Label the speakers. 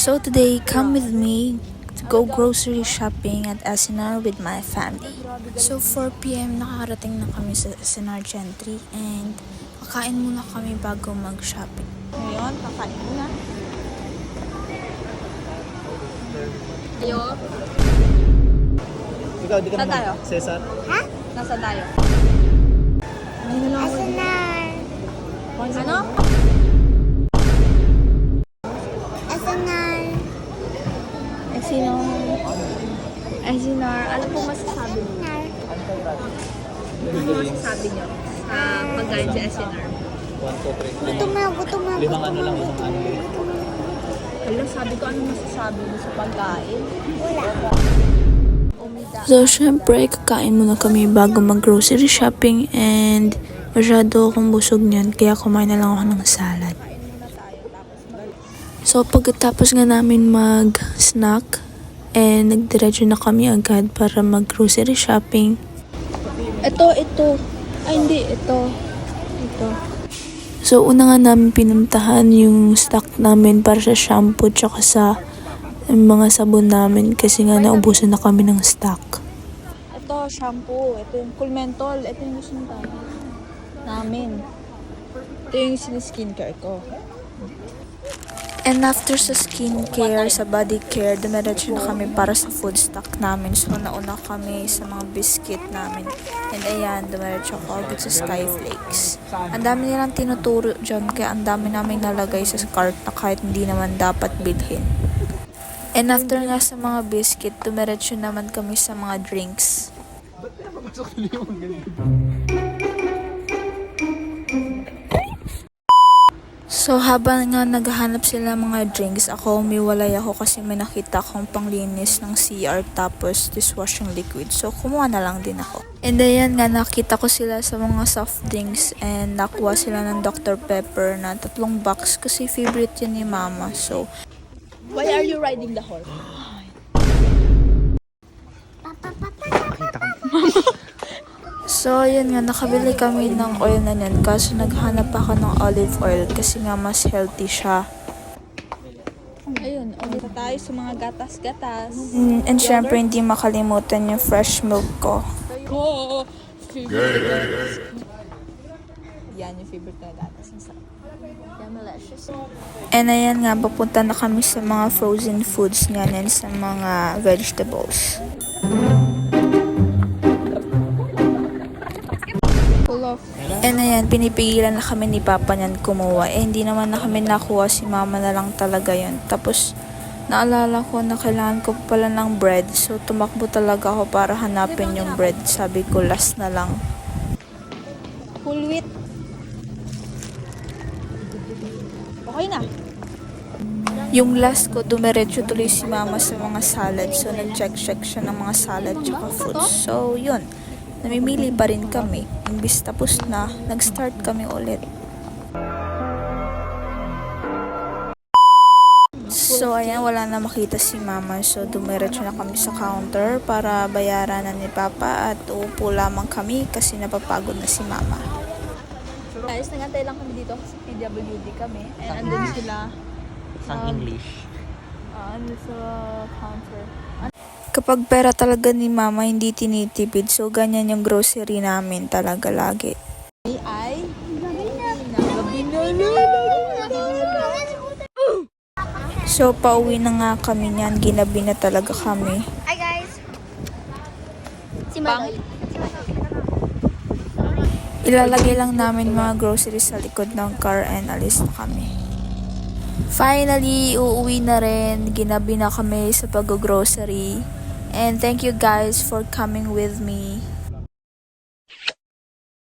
Speaker 1: So today, come with me to go grocery shopping at SNR with my family. So 4 p.m. nakakarating na kami sa SNR Gentry and kakain muna kami bago mag-shopping. Ngayon, kakain muna. Ayo.
Speaker 2: Ikaw, di ka
Speaker 3: Saan
Speaker 2: naman.
Speaker 3: tayo?
Speaker 2: Cesar?
Speaker 3: Ha? Nasaan tayo?
Speaker 4: SNR.
Speaker 3: Ano?
Speaker 4: SNR.
Speaker 3: SNR. Ano po masasabi mo? Ano po masasabi nyo? Pagkain sa SNR.
Speaker 2: 1, 2, 3.
Speaker 4: Gutom na, gutom na.
Speaker 2: Limang ano lang, limang ano.
Speaker 3: Hello, sabi ko ano masasabi mo sa pagkain?
Speaker 1: So syempre, kakain muna kami bago mag-grocery shopping and masyado akong busog niyan kaya kumain na lang ako ng salad. So pagkatapos nga namin mag-snack and nagdiretso na kami agad para mag-grocery shopping.
Speaker 3: Ito. Ay, hindi. Ito.
Speaker 1: So una nga namin pinuntahan yung stock namin para sa shampoo tsaka sa mga sabon namin kasi nga naubusan na kami ng stock.
Speaker 3: Ito, shampoo. Ito yung cool mentol. Ito yung gusto namin. Ito yung skincare ko.
Speaker 1: And after sa skincare, sa body care, dumiretso na kami para sa food stock namin. So, nauna kami sa mga biscuit namin. And ayan, dumiretso ako agad sa Skyflakes. Ang dami nilang tinuturo dyan, kaya ang dami namin nalagay sa cart na kahit hindi naman dapat bilhin. And after nga sa mga biscuit, dumiretso naman kami sa mga drinks. So, habang nga naghahanap sila mga drinks, ako umiwalay ako kasi may nakita akong panglinis ng CR tapos dishwashing liquid. So, kumuha na lang din ako. And ayan nga, nakita ko sila sa mga soft drinks and nakuha sila ng Dr. Pepper na 3 box kasi favorite yun ni Mama. So,
Speaker 3: Why are you riding the horse?
Speaker 1: So, yun nga, nakabili kami ng oil na yan. Kaso naghanap ako ng olive oil kasi nga mas healthy siya.
Speaker 3: Ayun, ulit tayo sa mga gatas-gatas.
Speaker 1: And syempre, hindi makalimutan yung fresh milk ko.
Speaker 3: Oh, favorite gatas. Yan yung favorite na gatas. Yan, malicious.
Speaker 1: And ayan nga, papunta na kami sa mga frozen foods nga and sa mga vegetables.
Speaker 3: Full of.
Speaker 1: And ayan, pinipigilan na kami ni Papa niyan kumuha. Eh, hindi naman na kami nakuha, si Mama na lang talaga yun. Tapos, naalala ko na kailangan ko pala ng bread. So, tumakbo talaga ako para hanapin yung bread. Sabi ko, last na lang.
Speaker 3: Full wheat. Okay na.
Speaker 1: Yung last ko, dumiretso tuloy si Mama sa mga salad. So, nag-check siya ng mga salad tsaka fruits. So, yun. Namimili pa rin kami. Imbis tapos na, nag-start kami ulit. So, ayan, wala na makita si Mama. So, dumiretso na kami sa counter para bayaran na ni Papa at uupo lamang kami kasi napapagod na si Mama.
Speaker 3: Guys, nagantay lang kami dito kasi PWD kami. And andun sila.
Speaker 2: Sang English.
Speaker 3: Andun sa counter.
Speaker 1: Kapag pera talaga ni Mama, hindi tinitipid. So, ganyan yung grocery namin talaga lagi.
Speaker 3: Ay,
Speaker 1: So, pauwi na nga kami niyan. Ginabi na talaga kami.
Speaker 4: Hi guys. Si
Speaker 3: Pang-
Speaker 4: Madoy.
Speaker 1: Ilalagay lang namin mga groceries sa likod ng car and alis na kami. Finally, uuwi na rin. Ginabi na kami sa pag-grocery. And thank you guys for coming with me.